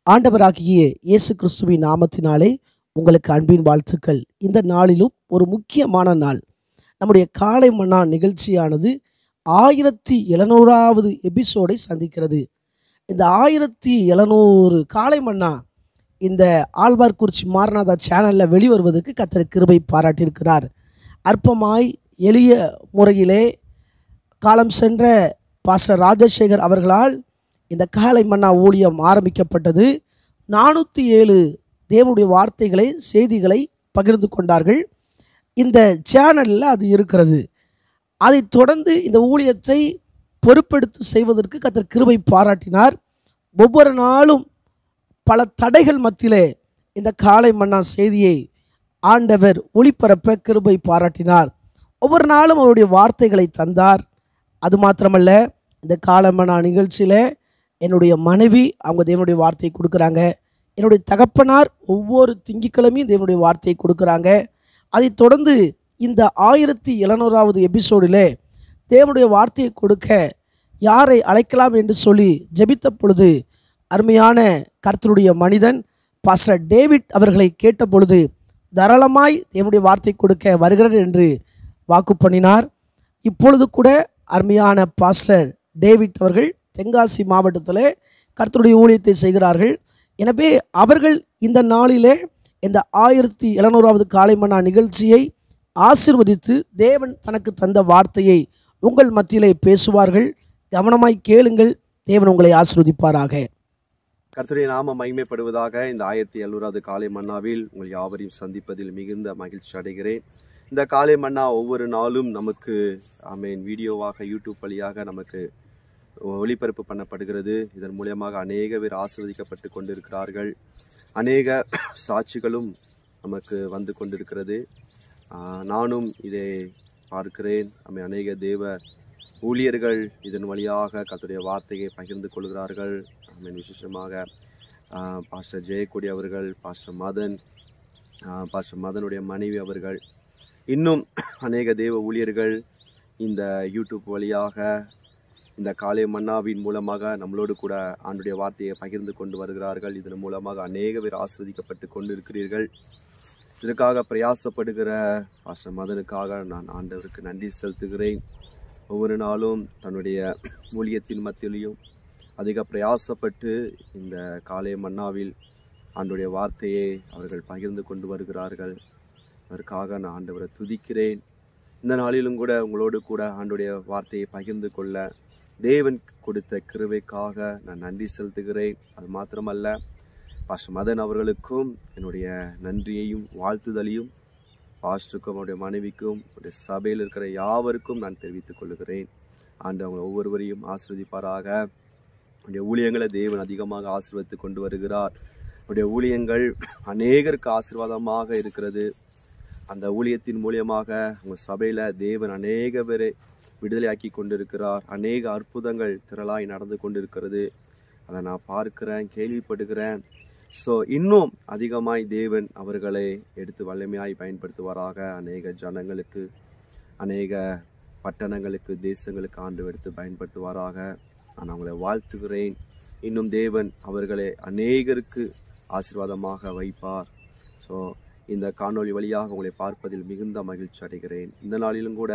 ஆண்டவராகிய இயேசு கிறிஸ்துவின் நாமத்தினாலே உங்களுக்கு அன்பின் வாழ்த்துக்கள். இந்த நாளிலும் ஒரு முக்கியமான நாள். நம்முடைய காலை மன்னா நிகழ்ச்சியானது 1700வது எபிசோடை சந்திக்கிறது. இந்த 1700 காலை மன்னா இந்த ஆழ்வார்குறிச்சி மாரநாதா சேனலில் வெளிவருவதற்கு கர்த்தர் கிருபை பாராட்டியிருக்கிறார். அற்பமாய் எளிய முறையிலே காலம் சென்ற பாஸ்டர் ராஜசேகர் அவர்களால் இந்த காலை மன்னா ஊழியம் ஆரம்பிக்கப்பட்டது. 407 தேவனுடைய வார்த்தைகளை செய்திகளை பகிர்ந்து கொண்டார்கள். இந்த சேனலில் அது இருக்கிறது. அதைத் தொடர்ந்து இந்த ஊழியத்தை பொறுப்பெடுத்து செய்வதற்கு கர்த்தர் கிருபை பாராட்டினார். ஒவ்வொரு நாளும் பல தடைகள் மத்தியிலே இந்த காலை மன்னா செய்தியை ஆண்டவர் ஒளிபரப்ப கிருபை பாராட்டினார். ஒவ்வொரு நாளும் அவருடைய வார்த்தைகளை தந்தார். அது மாத்திரமல்ல, இந்த காலை மன்னா நிகழ்ச்சியில் என்னுடைய மனைவி அவங்க தேவனுடைய வார்த்தையை கொடுக்குறாங்க. என்னுடைய தகப்பனார் ஒவ்வொரு திங்கட்கிழமையும் தேவனுடைய வார்த்தையை கொடுக்குறாங்க. அதைத் தொடர்ந்து இந்த 1700வது எபிசோடில் தேவனுடைய வார்த்தையை கொடுக்க யாரை அழைக்கலாம் என்று சொல்லி ஜெபித்த பொழுது அருமையான கர்த்தருடைய மனிதன் பாஸ்டர் டேவிட் அவர்களை கேட்ட பொழுது தாராளமாய் தேவனுடைய வார்த்தை கொடுக்க வருகிறேன் என்று வாக்கு பண்ணினார். இப்பொழுது கூட அருமையான பாஸ்டர் டேவிட் அவர்கள் தென்காசி மாவட்டத்தில் கர்த்தருடைய ஊழியத்தை செய்கிறார்கள். எனவே அவர்கள் இந்த நாளிலே இந்த 1700வது காலை மன்னா நிகழ்ச்சியை ஆசீர்வதித்து தேவன் தனக்கு தந்த வார்த்தையை உங்கள் மத்தியிலே பேசுவார்கள். கவனமாய் கேளுங்கள். தேவன் உங்களை ஆசீர்வதிப்பாராக. கர்த்தருடைய நாமம் மகிமைப்படுவதாக. இந்த 1700வது காலை மன்னாவில் உங்கள் யாவரையும் சந்திப்பதில் மிகுந்த மகிழ்ச்சி அடைகிறேன். இந்த காலை மன்னா ஒவ்வொரு நாளும் நமக்கு வீடியோவாக யூடியூப் வழியாக நமக்கு ஒளிபரப்பு பண்ணப்படுகிறது. இதன் மூலமாக அநேக பேர் ஆசீர்வதிக்கப்பட்டு கொண்டிருக்கிறார்கள். அநேக சாட்சிகளும் நமக்கு வந்து கொண்டிருக்கிறது. நானும் இதை பார்க்கிறேன். அநேக தேவ ஊழியர்கள் இதன் வழியாக கர்த்தருடைய வார்த்தையை பகிர்ந்து கொள்கிறார்கள். விசேஷமாக பாஸ்டர் ஜெயக்கொடி அவர்கள், பாஸ்டர் மதனுடைய மனைவி அவர்கள், இன்னும் அநேக தேவ ஊழியர்கள் இந்த யூடியூப் வழியாக இந்த காலை மன்னாவின் மூலமாக நம்மளோடு கூட ஆண்டுடைய வார்த்தையை பகிர்ந்து கொண்டு வருகிறார்கள். இதன் மூலமாக அநேக பேர் ஆஸ்வதிக்கப்பட்டு கொண்டு இருக்கிறீர்கள். இதற்காக பிரயாசப்படுகிற பாஸ்டர் மதனுக்காக நான் ஆண்டவருக்கு நன்றி செலுத்துகிறேன். ஒவ்வொரு நாளும் தன்னுடைய ஊழியத்தின் மத்தியிலையும் அதிக பிரயாசப்பட்டு இந்த காலை மன்னாவில் ஆண்டுடைய வார்த்தையை அவர்கள் பகிர்ந்து கொண்டு வருகிறார்கள். அதற்காக நான் ஆண்டவரை துதிக்கிறேன். இந்த நாளிலும் கூட உங்களோடு கூட ஆண்டுடைய வார்த்தையை பகிர்ந்து கொள்ள தேவன் கொடுத்த கிருபைக்காக நான் நன்றி செலுத்துகிறேன். அது மாத்திரமல்ல, பாஸ்டர் மதன் அவர்களுக்கும் என்னுடைய நன்றியையும் வாழ்த்துதலையும் பாஸ்டருக்கும் அவருடைய மனைவிக்கும் அவருடைய சபையில் இருக்கிற யாவருக்கும் நான் தெரிவித்துக் கொள்கிறேன். ஆண்டவங்க ஒவ்வொருவரையும் ஆசீர்வதிப்பாராக. அவருடைய ஊழியங்களை தேவன் அதிகமாக ஆசீர்வதித்து கொண்டு வருகிறார். அவருடைய ஊழியங்கள் அநேகருக்கு ஆசீர்வாதமாக இருக்கிறது. அந்த ஊழியத்தின் மூலியமாக அவங்க சபையில் தேவன் அநேக பேரை விடுதலையாக்கி கொண்டிருக்கிறார். அநேக அற்புதங்கள் திரளாய் நடந்து கொண்டிருக்கிறது. அதை நான் பார்க்கிறேன், கேள்விப்படுகிறேன். இன்னும் அதிகமாய் தேவன் அவர்களை எடுத்து வல்லமையாய் பயன்படுத்துவாராக. அநேக ஜனங்களுக்கு, அநேக பட்டணங்களுக்கு, தேசங்களுக்கு ஆண்டு எடுத்து பயன்படுத்துவாராக. நான் அவங்களை வாழ்த்துகிறேன். இன்னும் தேவன் அவர்களை அநேகருக்கு ஆசீர்வாதமாக வைப்பார். இந்த காணொளி வழியாக உங்களை பார்ப்பதில் மிகுந்த மகிழ்ச்சி அடைகிறேன். இந்த நாளிலும் கூட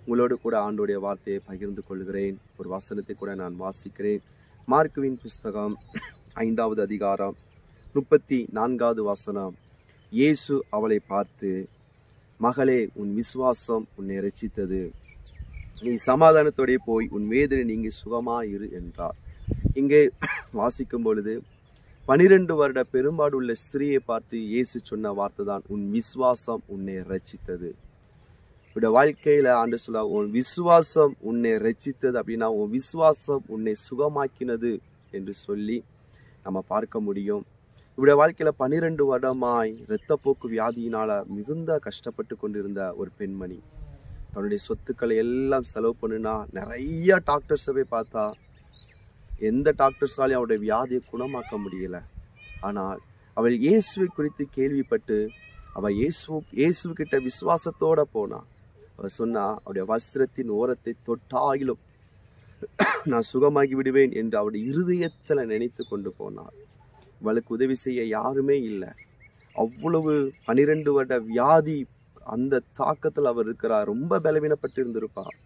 உங்களோடு கூட ஆண்டோடைய வார்த்தையை பகிர்ந்து கொள்கிறேன். ஒரு வசனத்தை கூட நான் வாசிக்கிறேன். மார்க்குவின் புஸ்தகம் 5வது அதிகாரம் 34வது வசனம். இயேசு அவளை பார்த்து, மகளே, உன் விசுவாசம் உன்னை இரட்சித்தது. நீ சமாதானத்தோடே போய் உன் வேதனை நீங்கி சுகமாயிரு என்றார். இங்கே வாசிக்கும் பொழுது 12 வருட பெரும்பாடு உள்ள ஸ்திரியை பார்த்து இயேசு சொன்ன வார்த்தை தான், உன் விசுவாசம் உன்னை ரட்சித்தது. உடைய வாழ்க்கையில ஆண்டு சொல்ல, உன் விசுவாசம் உன்னை ரட்சித்தது அப்படின்னா உன் விசுவாசம் உன்னை சுகமாக்கினது என்று சொல்லி நம்ம பார்க்க முடியும். இவருடைய வாழ்க்கையில 12 வருடமாய் இரத்தப்போக்கு வியாதியினால மிகுந்த கஷ்டப்பட்டு கொண்டிருந்த ஒரு பெண்மணி தன்னுடைய சொத்துக்களை எல்லாம் செலவு பண்ணுனா நிறைய டாக்டர்ஸை போய் பார்த்தா எந்த டாக்டர்ஸாலையும் அவருடைய வியாதியை குணமாக்க முடியல. ஆனால் அவள் இயேசுவை குறித்து கேள்விப்பட்டு அவள் இயேசுக்கிட்ட விசுவாசத்தோட போனா. அவள் சொன்னா, அவருடைய வஸ்திரத்தின் ஓரத்தை தொட்டாயிலும் நான் சுகமாகி விடுவேன் என்று அவருடைய இருதயத்தில் நினைத்து கொண்டு போனார். இவளுக்கு உதவி செய்ய யாருமே இல்லை. அவ்வளவு 12 வருட வியாதி, அந்த தாக்கத்தில் அவர் இருக்கிறார். ரொம்ப பலவீனப்பட்டு இருந்திருப்பார்.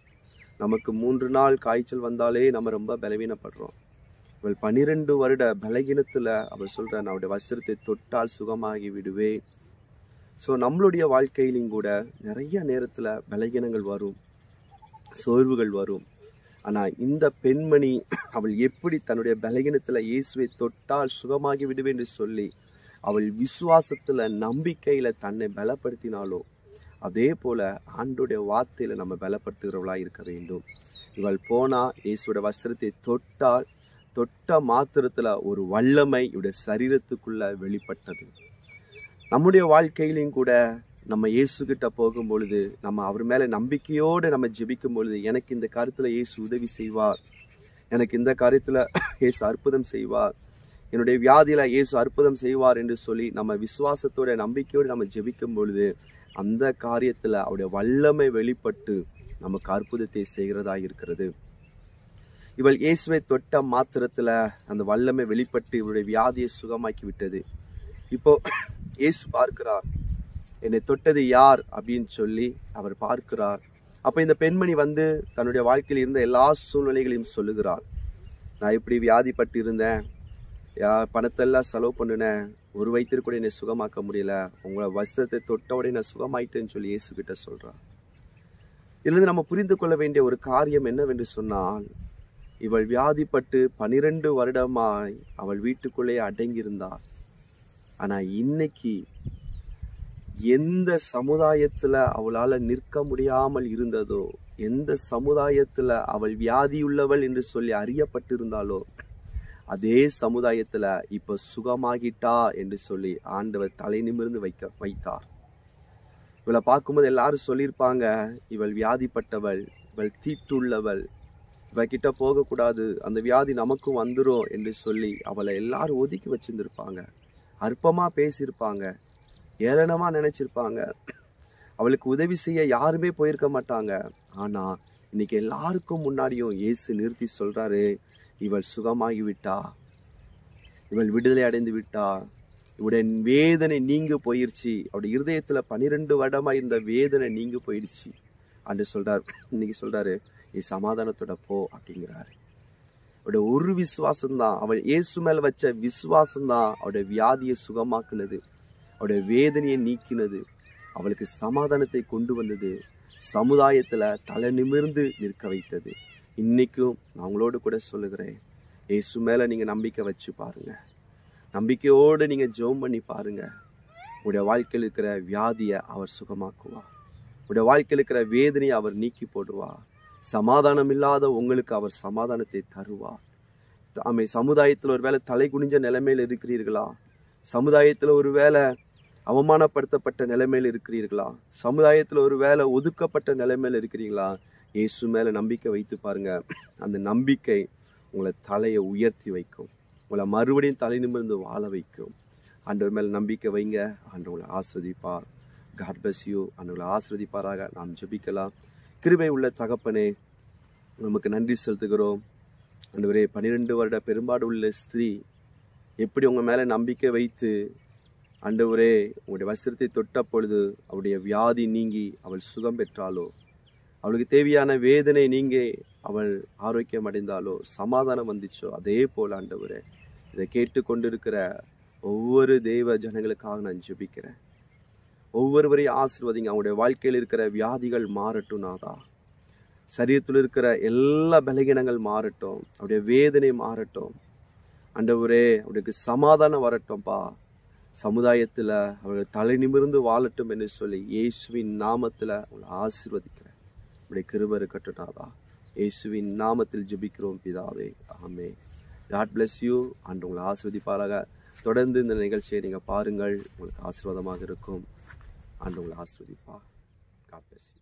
நமக்கு 3 நாள் காய்ச்சல் வந்தாலே நம்ம ரொம்ப பலவீனப்படுறோம். இவள் 12 வருட பலகீனத்தில் அவர் சொல்கிறார், நான் அவருடைய வஸ்திரத்தை தொட்டால் சுகமாகி விடுவேன். ஸோ நம்மளுடைய வாழ்க்கையிலும் கூட நிறைய நேரத்தில் பலகீனங்கள் வரும், சோர்வுகள் வரும். ஆனால் இந்த பெண்மணி அவள் எப்படி தன்னுடைய பலகீனத்தில் இயேசுவை தொட்டால் சுகமாகி விடுவேன் என்று சொல்லி அவள் விசுவாசத்தில் நம்பிக்கையில் தன்னை பலப்படுத்தினாலோ அதே போல் ஆண்டோடைய வார்த்தையில் நம்ம பலப்படுத்துகிறவளாக இருக்க வேண்டும். இவள் போனால் இயேசுவோட வஸ்திரத்தை தொட்ட மாத்திரத்தில் ஒரு வல்லமை இவருடைய சரீரத்துக்குள்ளே வெளிப்பட்டது. நம்முடைய வாழ்க்கையிலையும் கூட நம்ம இயேசுகிட்ட போகும் பொழுது, நம்ம அவர் மேலே நம்பிக்கையோடு நம்ம ஜெபிக்கும் பொழுது, எனக்கு இந்த காரியத்தில் இயேசு உதவி செய்வார், எனக்கு இந்த காரியத்தில் இயேசு அற்புதம் செய்வார், என்னுடைய வியாதியில் இயேசு அற்புதம் செய்வார் என்று சொல்லி நம்ம விசுவாசத்தோட நம்பிக்கையோடு நம்ம ஜெபிக்கும் பொழுது அந்த காரியத்தில் அவருடைய வல்லமை வெளிப்பட்டு நமக்கு அற்புதத்தை செய்கிறதா இருக்கிறது. இவள் இயேசுவை தொட்ட மாத்திரத்தில் அந்த வல்லமை வெளிப்பட்டு இவருடைய வியாதியை சுகமாக்கி விட்டது. இப்போ இயேசு பார்க்கிறார், என்னை தொட்டது யார் அப்படின்னு சொல்லி அவர் பார்க்கிறார். அப்போ இந்த பெண்மணி வந்து தன்னுடைய வாழ்க்கையில் இருந்த எல்லா சூழ்நிலைகளையும் சொல்லுகிறார். நான் இப்படி வியாதிப்பட்டு இருந்தேன், பணத்தெல்லாம் செலவு பண்ணினேன், ஒரு வைத்தியர் கூட என்னை சுகமாக்க முடியல, உங்களை வஸ்திரத்தை தொட்டவுடனே நான் சுகமாயிட்டேன்னு சொல்லி இயேசு கிட்ட சொல்கிறார். இதிலிருந்து நம்ம புரிந்து கொள்ள வேண்டிய ஒரு காரியம் என்னவென்று சொன்னால், இவள் வியாதிப்பட்டு 12 வருடமாய் அவள் வீட்டுக்குள்ளே அடங்கியிருந்தாள். ஆனால் இன்னைக்கு எந்த சமுதாயத்தில் அவளால் நிற்க முடியாமல் இருந்ததோ, எந்த சமுதாயத்தில் அவள் வியாதியுள்ளவள் என்று சொல்லி அறியப்பட்டிருந்தாலோ அதே சமுதாயத்தில் இப்போ சுகமாகிட்டா என்று சொல்லி ஆண்டவர் தலை நிமிர்ந்து வைத்தார். இவளை பார்க்கும்போது எல்லாரும் சொல்லியிருப்பாங்க, இவள் வியாதிப்பட்டவள், இவள் தீட்டுள்ளவள், இவகிட்ட போகக்கூடாது, அந்த வியாதி நமக்கும் வந்துடும் என்று சொல்லி அவளை எல்லாரும் ஒதுக்கி வச்சிருந்திருப்பாங்க, அற்பமாக பேசியிருப்பாங்க, ஏளனமாக நினச்சிருப்பாங்க, அவளுக்கு உதவி செய்ய யாருமே போயிருக்க மாட்டாங்க. ஆனால் இன்னைக்கு எல்லாருக்கும் முன்னாடியும் இயேசு நிறுத்தி சொல்கிறாரு, இவள் சுகமாகி விட்டா, இவள் விடுதலை அடைந்து விட்டா, இவருடைய வேதனை நீங்க போயிடுச்சு, அவருடைய இருதயத்தில் 12 வருடமாக இருந்த வேதனை நீங்க போயிடுச்சு என்று சொல்கிறார். இன்னைக்கு சொல்கிறாரு, நீ சமாதானத்தோட போ அப்படிங்கிறாரு. அவருடைய ஒரு விசுவாசம்தான், அவள் இயேசு மேலே வச்ச விசுவாசம்தான் அவருடைய வியாதியை சுகமாக்குனது, அவருடைய வேதனையை நீக்கினது, அவளுக்கு சமாதானத்தை கொண்டு வந்தது, சமுதாயத்தில் தலை நிமிர்ந்து நிற்க வைத்தது. இன்றைக்கும் நான் உங்களோடு கூட சொல்லுகிறேன், இயேசு மேலே நீங்கள் நம்பிக்கை வச்சு பாருங்கள், நம்பிக்கையோடு நீங்கள் ஜெபம் பண்ணி பாருங்கள். உங்களுடைய வாழ்க்கையில் இருக்கிற வியாதியை அவர் சுகமாக்குவார், உங்களுடைய வாழ்க்கையில் இருக்கிற வேதனையை அவர் நீக்கி போடுவார், சமாதானம் இல்லாத உங்களுக்கு அவர் சமாதானத்தை தருவார். சமுதாயத்தில் ஒரு வேளை தலை குனிஞ்ச நிலைமையில் இருக்கிறீர்களா? சமுதாயத்தில் ஒரு வேளை அவமானப்படுத்தப்பட்ட நிலைமையில் இருக்கிறீர்களா? சமுதாயத்தில் ஒரு வேளை ஒதுக்கப்பட்ட நிலைமையில் இருக்கிறீங்களா? இயேசு மேலே நம்பிக்கை வைத்து பாருங்க. அந்த நம்பிக்கை உங்களை தலையை உயர்த்தி வைக்கும், உங்களை மறுபடியும் தலை நிமிர்ந்து வாழ வைக்கும். ஆண்டவர் மேலே நம்பிக்கை வைங்க, ஆண்டவர் உங்களை ஆஸ்வதிப்பார். God bless you. ஆண்டவரை ஆஸ்வதிப்பாராக. நாம் ஜெபிக்கலாம். கிருபை உள்ள தகப்பனே, நமக்கு நன்றி செலுத்துகிறோம். ஆண்டவரே, 12 வருட பெரும்பாடு உள்ள ஸ்திரீ எப்படி உங்கள் மேலே நம்பிக்கை வைத்து ஆண்டவரே உங்களுடைய வஸ்திரத்தை தொட்ட பொழுது அவருடைய வியாதி நீங்கி அவள் சுகம் பெற்றாலோ, அவளுக்கு தேவையான வேதனை நீங்கி அவள் ஆரோக்கியம் அடைந்தாலோ, சமாதானம் வந்துச்சோ, அதே போல் ஆண்டவரே இதை கேட்டு கொண்டிருக்கிற ஒவ்வொரு தெய்வ ஜனங்களுக்காக நான் ஜெபிக்கிறேன். ஒவ்வொருவரையும் ஆசீர்வதிங்க. அவங்களுடைய வாழ்க்கையில் இருக்கிற வியாதிகள் மாறட்டும் நாதா, சரீரத்தில் இருக்கிற எல்லா பலகீனங்கள் மாறட்டும், அவருடைய வேதனை மாறட்டும் ஆண்டவரே, அவருக்கு சமாதானம் வரட்டும்பா. சமுதாயத்தில் அவர்கள் தலை நிமிர்ந்து வாழட்டும் என்று சொல்லி இயேசுவின் நாமத்தில் உங்களை ஆசீர்வதிக்கிறேன். உங்களுடைய கிருபை இருக்கட்டும் நாதா. இயேசுவின் நாமத்தில் ஜெபிக்கிறோம் பிதாவே, ஆமே. God bless you. அன்று உங்களை ஆசீர்வதிப்பாராக. தொடர்ந்து இந்த நிகழ்ச்சியை நீங்கள் பாருங்கள், உங்களுக்கு ஆசீர்வாதமாக இருக்கும். அன்று உங்களை ஆசீர்வதிப்பார். God bless you.